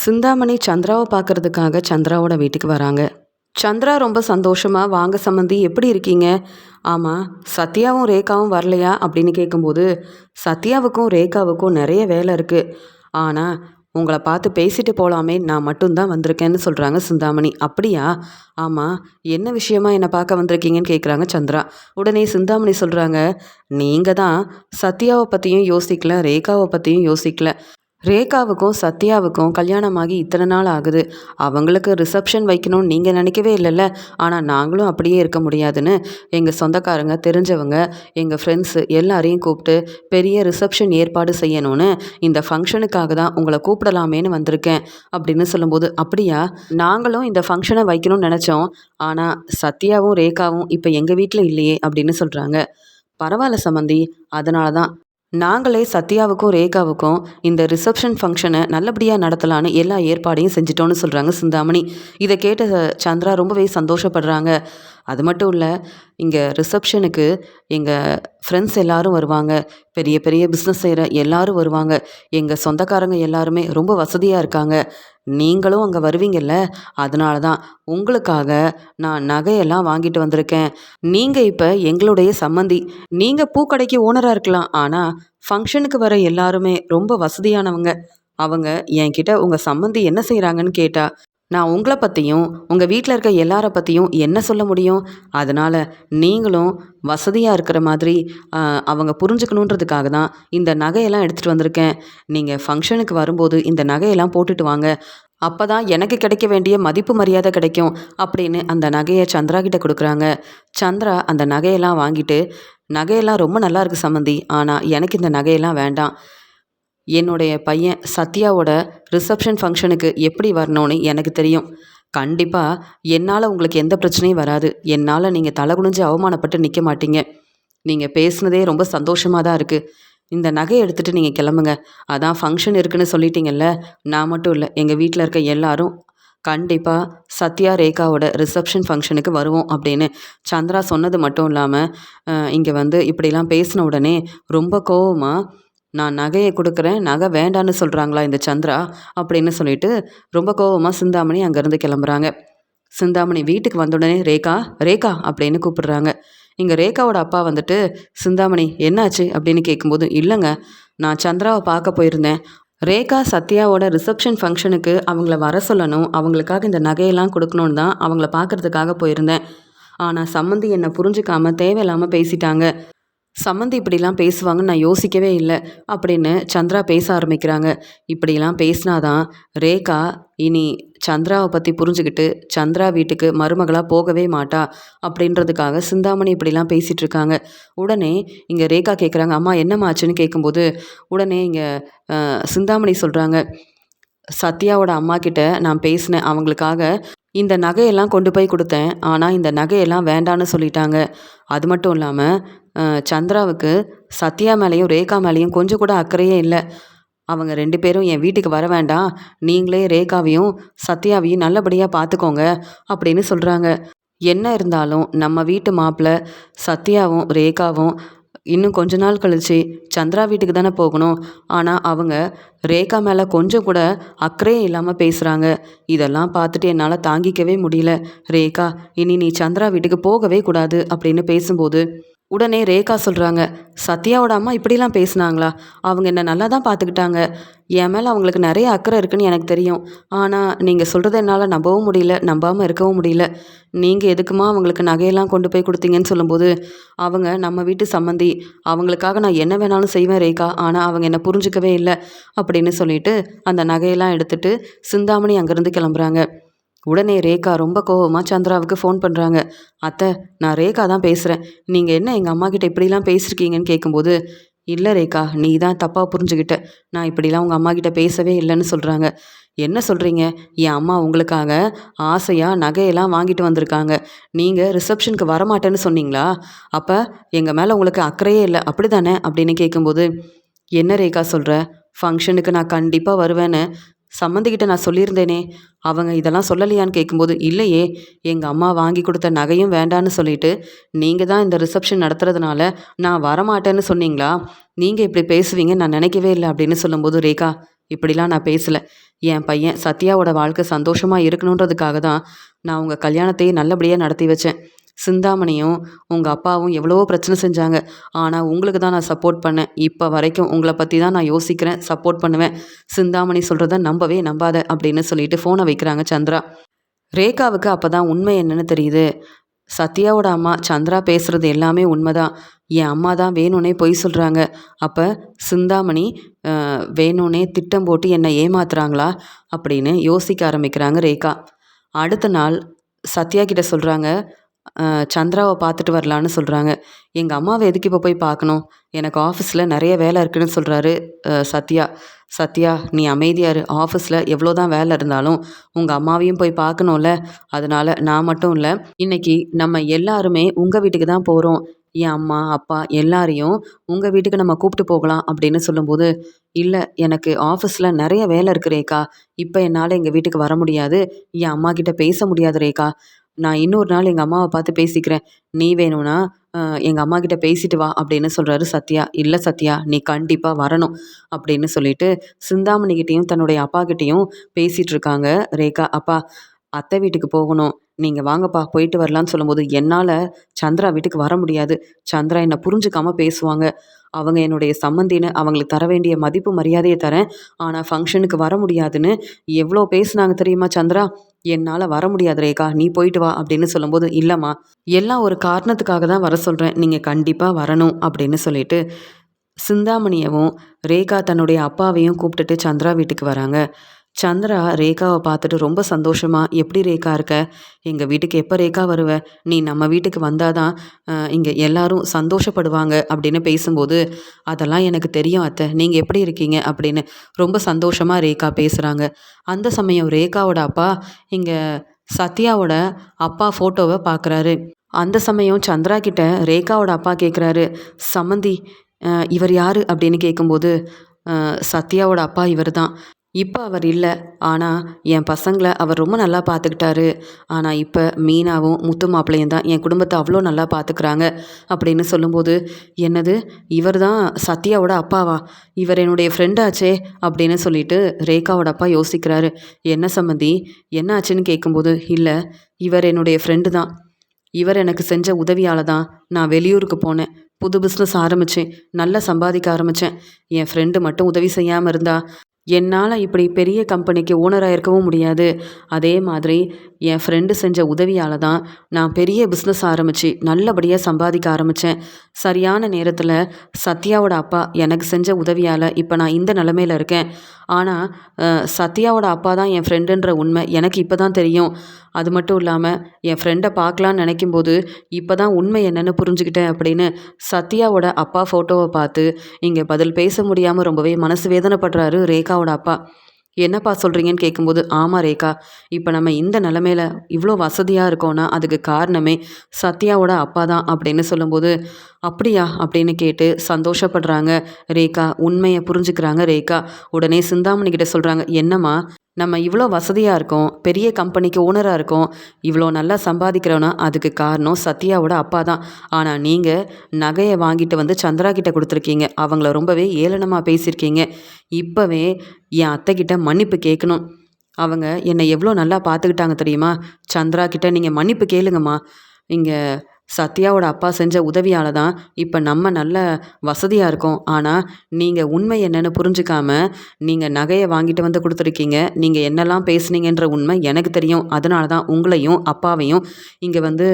சிந்தாமணி சந்திராவை பார்க்கறதுக்காக சந்திராவோட வீட்டுக்கு வராங்க. சந்திரா ரொம்ப சந்தோஷமா, வாங்க சம்மந்தி எப்படி இருக்கீங்க? ஆமாம், சத்யாவும் ரேகாவும் வரலையா அப்படின்னு கேட்கும்போது, சத்யாவுக்கும் ரேகாவுக்கும் நிறைய வேலை இருக்குது. ஆனால் உங்களை பார்த்து பேசிட்டு போகலாமே, நான் மட்டும்தான் வந்திருக்கேன்னு சொல்கிறாங்க சிந்தாமணி. அப்படியா? ஆமாம், என்ன விஷயமா என்னை பார்க்க வந்திருக்கீங்கன்னு கேட்குறாங்க சந்திரா. உடனே சிந்தாமணி சொல்கிறாங்க, நீங்கள் தான் சத்யாவை பற்றியும் யோசிக்கல, ரேகாவை பற்றியும் யோசிக்கல. ரேகாவுக்கும் சத்யாவுக்கும் கல்யாணமாகி இத்தனை நாள் ஆகுது. அவங்களுக்கு ரிசப்ஷன் வைக்கணும்னு நீங்கள் நினைக்கவே இல்லைல்ல. ஆனால் நாங்களும் அப்படியே இருக்க முடியாதுன்னு எங்கள் சொந்தக்காரங்க, தெரிஞ்சவங்க, எங்கள் ஃப்ரெண்ட்ஸு எல்லாரையும் கூப்பிட்டு பெரிய ரிசப்ஷன் ஏற்பாடு செய்யணும்னு இந்த ஃபங்க்ஷனுக்காக தான் உங்களை கூப்பிடலாமேன்னு வந்திருக்கேன் அப்படின்னு சொல்லும்போது, அப்படியா, நாங்களும் இந்த ஃபங்க்ஷனை வைக்கணும்னு நினச்சோம். ஆனால் சத்யாவும் ரேகாவும் இப்போ எங்கள் வீட்டில் இல்லையே அப்படின்னு சொல்கிறாங்க. பரவாயில்ல சம்மந்தி, அதனால தான் நாங்களே சத்யாவுக்கும் ரேகாவுக்கும் இந்த ரிசப்ஷன் ஃபங்க்ஷனை நல்லபடியாக நடத்தலான்னு எல்லா ஏற்பாடையும் செஞ்சிட்டோன்னு சொல்கிறாங்க சிந்தாமணி. இதை கேட்ட சந்திரா ரொம்பவே சந்தோஷப்படுறாங்க. அது மட்டும் இல்லை, இங்கே ரிசப்ஷனுக்கு எங்கள் ஃப்ரெண்ட்ஸ் எல்லாரும் வருவாங்க, பெரிய பெரிய பிஸ்னஸ் செய்கிற எல்லாரும் வருவாங்க, எங்கள் சொந்தக்காரங்க எல்லாருமே ரொம்ப வசதியாக இருக்காங்க. நீங்களும் அங்கே வருவீங்கல்ல, அதனால தான் உங்களுக்காக நான் நகையெல்லாம் வாங்கிட்டு வந்திருக்கேன். நீங்கள் இப்போ எங்களுடைய சம்மந்தி. நீங்கள் பூக்கடைக்கு ஓனராக இருக்கலாம், ஆனால் ஃபங்க்ஷனுக்கு வர எல்லாருமே ரொம்ப வசதியானவங்க. அவங்க என்கிட்ட உங்கள் சம்மந்தி என்ன செய்கிறாங்கன்னு கேட்டா, நான் உங்களை பற்றியும் உங்கள் வீட்டில் இருக்க எல்லார பற்றியும் என்ன சொல்ல முடியும்? அதனால் நீங்களும் வசதியாக இருக்கிற மாதிரி அவங்க புரிஞ்சுக்கணுன்றதுக்காக தான் இந்த நகையெல்லாம் எடுத்துகிட்டு வந்திருக்கேன். நீங்கள் ஃபங்க்ஷனுக்கு வரும்போது இந்த நகையெல்லாம் போட்டுட்டு வாங்க. அப்போ தான் எனக்கு கிடைக்க வேண்டிய மதிப்பு மரியாதை கிடைக்கும் அப்படின்னு அந்த நகையை சந்திரா கிட்ட கொடுக்குறாங்க. சந்திரா அந்த நகையெல்லாம் வாங்கிட்டு, நகையெல்லாம் ரொம்ப நல்லா இருக்கு சம்மந்தி, ஆனால் எனக்கு இந்த நகையெல்லாம் வேண்டாம். என்னுடைய பையன் சத்யாவோட ரிசப்ஷன் ஃபங்க்ஷனுக்கு எப்படி வரணும்னு எனக்கு தெரியும். கண்டிப்பாக என்னால் உங்களுக்கு எந்த பிரச்சனையும் வராது. என்னால் நீங்கள் தலை குனிஞ்சு அவமானப்பட்டு நிற்க மாட்டீங்க. நீங்கள் பேசுனதே ரொம்ப சந்தோஷமாக தான் இருக்குது. இந்த நகையை எடுத்துகிட்டு நீங்கள் கிளம்புங்க. அதான் ஃபங்க்ஷன் இருக்குன்னு சொல்லிட்டீங்கல்ல. நான் மட்டும் இல்லை, எங்கள் வீட்டில் இருக்க எல்லாரும் கண்டிப்பாக சத்யா ரேகாவோட ரிசப்ஷன் ஃபங்க்ஷனுக்கு வருவோம் அப்படின்னு சந்திரா சொன்னது மட்டும் இல்லாமல், இங்கே வந்து இப்படிலாம் பேசின உடனே ரொம்ப கோவமாக, நான் நகையை கொடுக்குறேன், நகை வேண்டான்னு சொல்கிறாங்களா இந்த சந்திரா அப்படின்னு சொல்லிட்டு ரொம்ப கோவமாக சிந்தாமணி அங்கேருந்து கிளம்புறாங்க. சிந்தாமணி வீட்டுக்கு வந்தோடனே ரேகா ரேகா அப்படின்னு கூப்பிடுறாங்க. இங்கே ரேகாவோட அப்பா வந்துட்டு, சிந்தாமணி என்னாச்சு அப்படின்னு கேட்கும்போது, இல்லைங்க, நான் சந்திராவை பார்க்க போயிருந்தேன். ரேகா சத்யாவோட ரிசப்ஷன் ஃபங்க்ஷனுக்கு அவங்கள வர சொல்லணும், அவங்களுக்காக இந்த நகையெல்லாம் கொடுக்கணுன்னு தான் அவங்கள பார்க்குறதுக்காக போயிருந்தேன். ஆனால் சம்மந்தி என்னை புரிஞ்சுக்காமல் தேவையில்லாமல் பேசிட்டாங்க. சம்மந்தி இப்படிலாம் பேசுவாங்கன்னு நான் யோசிக்கவே இல்லை அப்படின்னு சந்திரா பேச ஆரம்பிக்கிறாங்க. இப்படிலாம் பேசினாதான் ரேகா இனி சந்திராவை பற்றி புரிஞ்சுக்கிட்டு சந்திரா வீட்டுக்கு மருமகளாக போகவே மாட்டா அப்படின்றதுக்காக சிந்தாமணி இப்படிலாம் பேசிகிட்டு இருக்காங்க. உடனே இங்கே ரேகா கேட்குறாங்க, அம்மா என்னம்மாச்சுன்னு கேட்கும்போது, உடனே இங்கே சிந்தாமணி சொல்கிறாங்க, சத்யாவோட அம்மா கிட்ட நான் பேசினேன், அவங்களுக்காக இந்த நகையெல்லாம் கொண்டு போய் கொடுத்தேன். ஆனால் இந்த நகையெல்லாம் வேண்டான்னு சொல்லிட்டாங்க. அது மட்டும் இல்லாமல் சந்திராவுக்கு சத்யா மேலேயும் ரேகா மேலேயும் கொஞ்சம் கூட அக்கறையே இல்லை. அவங்க 2 பேரும் என் வீட்டுக்கு வர வேண்டாம், நீங்களே ரேகாவையும் சத்யாவையும் நல்லபடியாக பார்த்துக்கோங்க அப்படின்னு சொல்கிறாங்க. என்ன இருந்தாலும் நம்ம வீட்டு மாப்பிள்ளை சத்யாவும் ரேகாவும் இன்னும் கொஞ்ச நாள் கழிச்சு சந்திரா வீட்டுக்கு தானே போகணும். ஆனால் அவங்க ரேகா மேலே கொஞ்சம் கூட அக்கறையே இல்லாமல் பேசுகிறாங்க. இதெல்லாம் பார்த்துட்டு என்னால் தாங்கிக்கவே முடியல. ரேகா, இனி நீ சந்திரா வீட்டுக்கு போகவே கூடாது அப்படின்னு பேசும்போது, உடனே ரேகா சொல்கிறாங்க, சத்யாவோட அம்மா இப்படிலாம் பேசுனாங்களா? அவங்க என்ன நல்லா தான் பார்த்துக்கிட்டாங்க. என் மேலே அவங்களுக்கு நிறைய அக்கறை இருக்குன்னு எனக்கு தெரியும். ஆனால் நீங்கள் சொல்கிறத என்னால் நம்பவும் முடியல, நம்பாமல் இருக்கவும் முடியல. நீங்கள் எதுக்குமா அவங்களுக்கு நகையெல்லாம் கொண்டு போய் கொடுத்தீங்கன்னு சொல்லும்போது, அவங்க நம்ம வீட்டு சம்மந்தி, அவங்களுக்காக நான் என்ன வேணாலும் செய்வேன் ரேகா, ஆனால் அவங்க என்னை புரிஞ்சிக்கவே இல்லை அப்படின்னு சொல்லிட்டு அந்த நகையெல்லாம் எடுத்துகிட்டு சிந்தாமணி அங்கேருந்து கிளம்புறாங்க. உடனே ரேகா ரொம்ப கோவமாக சந்திராவுக்கு ஃபோன் பண்ணுறாங்க. அத்தை, நான் ரேகா தான் பேசுகிறேன். நீங்கள் என்ன எங்கள் அம்மா கிட்ட இப்படிலாம் பேசியிருக்கீங்கன்னு கேட்கும்போது, இல்லை ரேகா, நீ தான் தப்பாக புரிஞ்சுக்கிட்ட. நான் இப்படிலாம் உங்கள் அம்மா கிட்ட பேசவே இல்லைன்னு சொல்கிறாங்க. என்ன சொல்கிறீங்க? என் அம்மா உங்களுக்காக ஆசையாக நகையெல்லாம் வாங்கிட்டு வந்திருக்காங்க. நீங்கள் ரிசப்ஷனுக்கு வரமாட்டேன்னு சொன்னீங்களா? அப்போ எங்கள் மேலே உங்களுக்கு அக்கறையே இல்லை அப்படி தானே அப்படின்னு கேட்கும்போது, என்ன ரேகா சொல்கிற? ஃபங்க்ஷனுக்கு நான் கண்டிப்பாக வருவேன்னு சம்மந்திக்கிட்ட நான் சொல்லியிருந்தேனே, அவங்க இதெல்லாம் சொல்லலையான்னு கேட்கும்போது, இல்லையே, எங்கள் அம்மா வாங்கி கொடுத்த நகையும் வேண்டான்னு சொல்லிட்டு நீங்கள் தான் இந்த ரிசப்ஷன் நடத்துறதுனால நான் வரமாட்டேன்னு சொன்னீங்களா? நீங்கள் இப்படி பேசுவீங்கன்னு நான் நினைக்கவே இல்லை அப்படின்னு சொல்லும்போது, ரேகா இப்படிலாம் நான் பேசல. என் பையன் சத்யாவோட வாழ்க்கை சந்தோஷமா இருக்கணுன்றதுக்காக தான் நான் உங்க கல்யாணத்தையே நல்லபடியா நடத்தி வச்சேன். சிந்தாமணியும் உங்க அப்பாவும் எவ்வளவோ பிரச்சனை செஞ்சாங்க. ஆனா உங்களுக்கு தான் நான் சப்போர்ட் பண்ணேன். இப்ப வரைக்கும் உங்கள பத்தி தான் நான் யோசிக்கிறேன், சப்போர்ட் பண்ணுவேன். சிந்தாமணி சொல்றத நம்பவே நம்பாத அப்படின்னு சொல்லிட்டு ஃபோனை வைக்கிறாங்க சந்திரா. ரேகாவுக்கு அப்பதான் உண்மை என்னன்னு தெரியுது. சத்யாவோட அம்மா சந்திரா பேசுறது எல்லாமே உண்மைதான். என் அம்மா தான் வேணும்னே பொய் சொல்றாங்க. அப்ப சிந்தாமணி வேணும்னே திட்டம் போட்டு என்னை ஏமாத்துறாங்களா அப்படின்னு யோசிக்க ஆரம்பிக்கிறாங்க ரேகா. அடுத்த நாள் சத்யா கிட்ட சொல்றாங்க, சந்திராவை பார்த்துட்டு வரலான்னு சொல்றாங்க. எங்க அம்மாவை எதுக்கு இப்போ போய் பார்க்கணும்? எனக்கு ஆஃபீஸில் நிறைய வேலை இருக்குன்னு சொல்றாரு சத்யா. சத்யா நீ அமைதியா இரு. ஆஃபீஸில் எவ்வளோ தான் வேலை இருந்தாலும் உங்கள் அம்மாவையும் போய் பார்க்கணும்ல. அதனால நான் மட்டும் இல்லை, இன்னைக்கு நம்ம எல்லாருமே உங்கள் வீட்டுக்கு தான் போகிறோம். என் அம்மா அப்பா எல்லாரையும் உங்கள் வீட்டுக்கு நம்ம கூப்பிட்டு போகலாம் அப்படின்னு சொல்லும்போது, இல்லை எனக்கு ஆஃபீஸில் நிறைய வேலை இருக்கு ரேகா. இப்போ என்னால் எங்கள் வீட்டுக்கு வர முடியாது. என் அம்மா கிட்ட பேச முடியாது ரேகா. நான் இன்னொரு நாள் எங்கள் அம்மாவை பார்த்து பேசிக்கிறேன். நீ வேணும்னா எங்கள் அம்மா கிட்ட பேசிட்டு வா அப்படின்னு சொல்கிறாரு சத்யா. இல்லை சத்யா நீ கண்டிப்பாக வரணும் அப்படின்னு சொல்லிட்டு சிந்தாமணிக்கிட்டேயும் தன்னுடைய அப்பா கிட்டேயும் பேசிகிட்டு இருக்காங்க ரேகா. அப்பா அத்தை வீட்டுக்கு போகணும், நீங்கள் வாங்கப்பா போயிட்டு வரலான்னு சொல்லும்போது, என்னால் சந்திரா வீட்டுக்கு வர முடியாது. சந்திரா என்னை புரிஞ்சுக்காம பேசுவாங்க. அவங்க என்னுடைய சம்மந்தின்னு அவங்களுக்கு தர வேண்டிய மதிப்பு மரியாதையை தரேன். ஆனால் ஃபங்க்ஷனுக்கு வர முடியாதுன்னு எவ்வளோ பேசுனாங்க தெரியுமா சந்திரா? என்னால் வர முடியாது ரேகா, நீ போயிட்டு வா அப்படின்னு சொல்லும்போது, இல்லைம்மா எல்லாம் ஒரு காரணத்துக்காக தான் வர சொல்கிறேன், நீங்கள் கண்டிப்பாக வரணும் அப்படின்னு சொல்லிட்டு சிந்தாமணியவும் ரேகா தன்னுடைய அப்பாவையும் கூப்பிட்டுட்டு சந்திரா வீட்டுக்கு வராங்க. சந்திரா ரேகாவை பார்த்துட்டு ரொம்ப சந்தோஷமா, எப்படி ரேகா இருக்க? எங்கள் வீட்டுக்கு எப்போ ரேகா வருவ? நீ நம்ம வீட்டுக்கு வந்தாதான் இங்கே எல்லாரும் சந்தோஷப்படுவாங்க அப்படின்னு பேசும்போது, அதெல்லாம் எனக்கு தெரியும் அத்தை, நீங்கள் எப்படி இருக்கீங்க அப்படின்னு ரொம்ப சந்தோஷமாக ரேகா பேசுகிறாங்க. அந்த சமயம் ரேகாவோட அப்பா இங்கே சத்யாவோட அப்பா ஃபோட்டோவை பார்க்குறாரு. அந்த சமயம் சந்திரா கிட்ட ரேகாவோட அப்பா கேட்குறாரு, சம்மந்தி இவர் யாரு அப்படின்னு கேட்கும்போது, சத்யாவோட அப்பா இவர் தான். இப்போ அவர் இல்லை. ஆனால் என் பசங்களை அவர் ரொம்ப நல்லா பார்த்துக்கிட்டாரு. ஆனால் இப்போ மீனாவும் முத்து மாப்பிள்ளையும் தான் என் குடும்பத்தை அவ்வளோ நல்லா பார்த்துக்கிறாங்க அப்படின்னு சொல்லும்போது, என்னது இவர் தான் சத்யாவோட அப்பாவா? இவர் என்னுடைய ஃப்ரெண்டாச்சே அப்படின்னு சொல்லிட்டு ரேகாவோட அப்பா யோசிக்கிறாரு. என்ன சம்மந்தி என்ன ஆச்சுன்னு கேட்கும்போது, இல்லை இவர் என்னுடைய ஃப்ரெண்டு தான். இவர் எனக்கு செஞ்ச உதவியால் தான் நான் வெளியூருக்கு போனேன். புது பிஸ்னஸ் ஆரம்பித்தேன். நல்லா சம்பாதிக்க ஆரம்பித்தேன். என் ஃப்ரெண்டு மட்டும் உதவி செய்யாமல் இருந்தா என்னால் இப்படி பெரிய கம்பெனிக்கு ஓனராக இருக்கவும் முடியாது. அதே மாதிரி என் ஃப்ரெண்டு செஞ்ச உதவியால் தான் நான் பெரிய பிஸ்னஸ் ஆரம்பித்து நல்லபடியாக சம்பாதிக்க ஆரம்பித்தேன். சரியான நேரத்தில் சத்யாவோட அப்பா எனக்கு செஞ்ச உதவியால் இப்போ நான் இந்த நிலமையில இருக்கேன். ஆனால் சத்யாவோட அப்பா தான் என் ஃப்ரெண்டுன்ற உண்மை எனக்கு இப்போ தான் தெரியும். அது மட்டும் இல்லாமல் என் ஃப்ரெண்டை பார்க்கலான்னு நினைக்கும்போது இப்போ தான் உண்மை என்னென்னு புரிஞ்சுக்கிட்டேன் அப்படின்னு சத்யாவோட அப்பா ஃபோட்டோவை பார்த்து இங்கே பதில் பேச முடியாமல் ரொம்பவே மனசு வேதனைப்படுறாரு ரேகாவோட அப்பா. என்னப்பா சொல்கிறீங்கன்னு கேட்கும்போது, ஆமாம் ரேகா, இப்போ நம்ம இந்த நிலமையில இவ்வளோ வசதியாக இருக்கோன்னா அதுக்கு காரணமே சத்யாவோட அப்பா தான் அப்படின்னு சொல்லும்போது, அப்படியா அப்படின்னு கேட்டு சந்தோஷப்படுறாங்க ரேகா. உண்மையை புரிஞ்சுக்கிறாங்க ரேகா. உடனே சிந்தாமணி கிட்ட சொல்கிறாங்க, என்னம்மா நம்ம இவ்வளோ வசதியாக இருக்கோம், பெரிய கம்பெனிக்கு ஓனராக இருக்கோம், இவ்வளோ நல்லா சம்பாதிக்கிறோன்னா அதுக்கு காரணம் சத்யாவோட அப்பா தான். ஆனால் நீங்கள் நகையை வாங்கிட்டு வந்து சந்திரா கிட்ட கொடுத்துருக்கீங்க. அவங்கள ரொம்பவே ஏளனமாக பேசியிருக்கீங்க. இப்போவே என் அத்தைக்கிட்ட மன்னிப்பு கேட்கணும். அவங்க என்னை எவ்வளோ நல்லா பார்த்துக்கிட்டாங்க தெரியுமா? சந்திரா கிட்ட நீங்கள் மன்னிப்பு கேளுங்கம்மா. இங்கே சத்யாவோட அப்பா செஞ்ச உதவியால் தான் இப்போ நம்ம நல்ல வசதியாக இருக்கோம். ஆனால் நீங்கள் உண்மை என்னென்னு புரிஞ்சுக்காம நீங்கள் நகையை வாங்கிட்டு வந்து கொடுத்துருக்கீங்க. நீங்கள் என்னெல்லாம் பேசுனீங்கன்ற உண்மை எனக்கு தெரியும். அதனால தான் உங்களையும் அப்பாவையும் இங்கே வந்து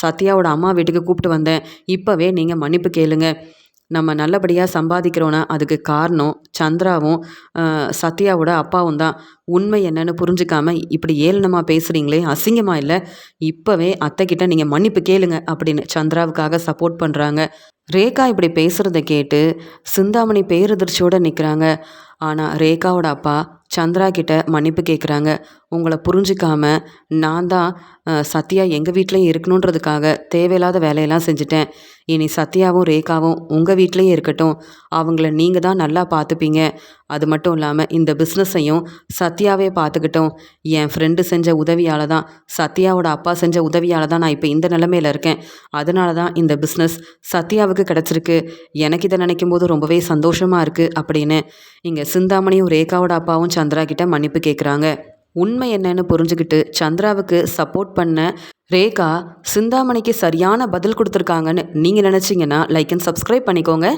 சத்யாவோட அம்மா வீட்டுக்கு கூப்பிட்டு வந்தேன். இப்போவே நீங்கள் மன்னிப்பு கேளுங்க. நம்ம நல்லபடியாக சம்பாதிக்கிறோன்னா அதுக்கு காரணம் சந்திராவும் சத்யாவோட அப்பாவும் தான். உண்மை என்னன்னு புரிஞ்சுக்காம இப்படி ஏளனமாக பேசுகிறீங்களே, அசிங்கமாக இல்லை? இப்போவே அத்தைக்கிட்ட நீங்கள் மன்னிப்பு கேளுங்க அப்படின்னு சந்திராவுக்காக சப்போர்ட் பண்ணுறாங்க. ரேகா இப்படி பேசுகிறத கேட்டு சிந்தாமணி பேரதிர்ச்சியோடு நிற்கிறாங்க. ஆனால் ரேகாவோட அப்பா சந்திரா கிட்ட மன்னிப்பு கேட்குறாங்க. உங்களை புரிஞ்சிக்காம நான் தான் சத்யா எங்கள் வீட்லேயும் இருக்கணுன்றதுக்காக தேவையில்லாத வேலையெல்லாம் செஞ்சுட்டேன். இனி சத்யாவும் ரேகாவும் உங்கள் வீட்லேயே இருக்கட்டும். அவங்கள நீங்கள் தான் நல்லா பார்த்துப்பீங்க. அது மட்டும் இல்லாமல் இந்த பிஸ்னஸையும் சத்யாவே பார்த்துக்கிட்டோம். என் ஃப்ரெண்டு செஞ்ச உதவியால் தான், சத்யாவோட அப்பா செஞ்ச உதவியால் தான் நான் இப்போ இந்த நிலமையில இருக்கேன். அதனால தான் இந்த பிஸ்னஸ் சத்யாவுக்கு கிடச்சிருக்கு. எனக்கு இதை நினைக்கும் போது ரொம்பவே சந்தோஷமாக இருக்குது அப்படின்னு இங்கே சிந்தாமணியும் ரேகாவோட அப்பாவும் சந்திரா கிட்ட மன்னிப்பு கேட்குறாங்க. உண்மை என்னன்னு புரிஞ்சுக்கிட்டு சந்திராவுக்கு சப்போர்ட் பண்ண ரேகா சிந்தாமணிக்கு சரியான பதில் கொடுத்துருக்காங்கன்னு நீங்கள் நினச்சிங்கன்னா லைக் அண்ட் சப்ஸ்கிரைப் பண்ணிக்கோங்க.